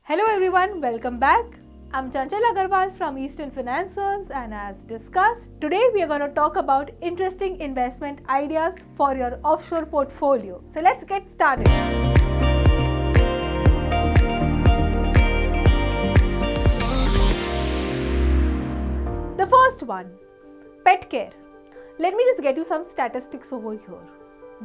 Hello everyone, welcome back. I'm Chanchal Agarwal from Easter Financiers, and as discussed, today we are going to talk about interesting investment ideas for your offshore portfolio. So let's get started. The first one, pet care. Let me just get you some statistics over here.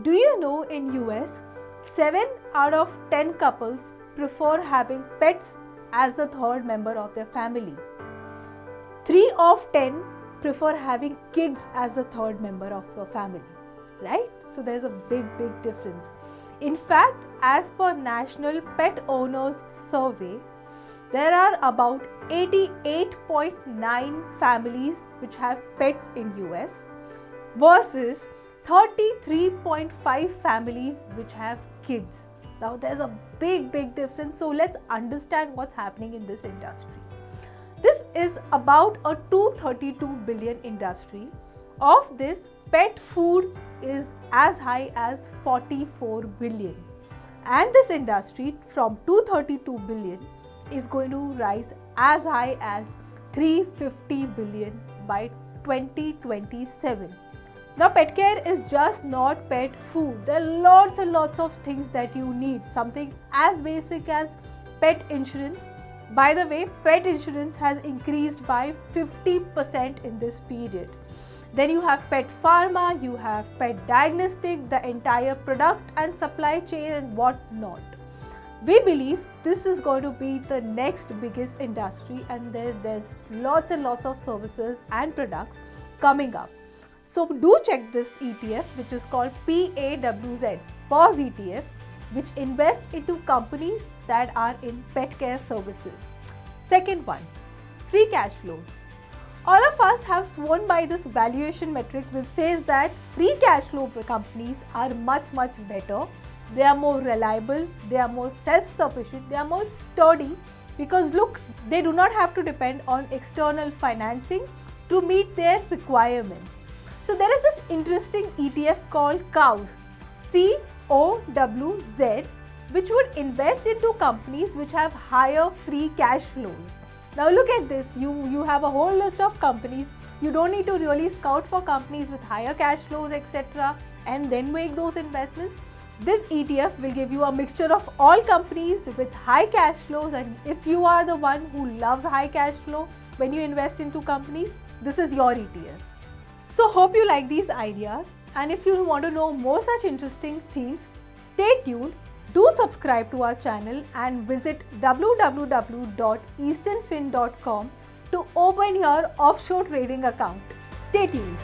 Do you know in US, 7 out of 10 couples prefer having pets as the third member of their family. 3 of 10 prefer having kids as the third member of your family, right? So there's a big difference. In fact, as per National Pet Owners Survey, there are about 88.9 families which have pets in US versus 33.5 families which have kids. Now there's a big difference, so let's understand what's happening in this industry. This is about a 232 billion industry. Of this, pet food is as high as 44 billion. And this industry from 232 billion is going to rise as high as 350 billion by 2027. Now, pet care is just not pet food. There are lots and lots of things that you need. Something as basic as pet insurance. By the way, pet insurance has increased by 50% in this period. Then you have pet pharma, you have pet diagnostic, the entire product and supply chain and what not. We believe this is going to be the next biggest industry, and there's lots and lots of services and products coming up. So do check this ETF, which is called PAWZ, PAWZ ETF, which invests into companies that are in pet care services. Second one, free cash flows. All of us have sworn by this valuation metric which says that free cash flow companies are much better. They are more reliable, they are more self-sufficient, they are more sturdy because look, they do not have to depend on external financing to meet their requirements. So there is this interesting ETF called COWZ, COWZ, which would invest into companies which have higher free cash flows. Now look at this, you have a whole list of companies. You don't need to really scout for companies with higher cash flows, etc. and then make those investments. This ETF will give you a mixture of all companies with high cash flows, and if you are the one who loves high cash flow when you invest into companies, this is your ETF. So hope you like these ideas, and if you want to know more such interesting things, stay tuned, do subscribe to our channel and visit www.easternfin.com to open your offshore trading account. Stay tuned.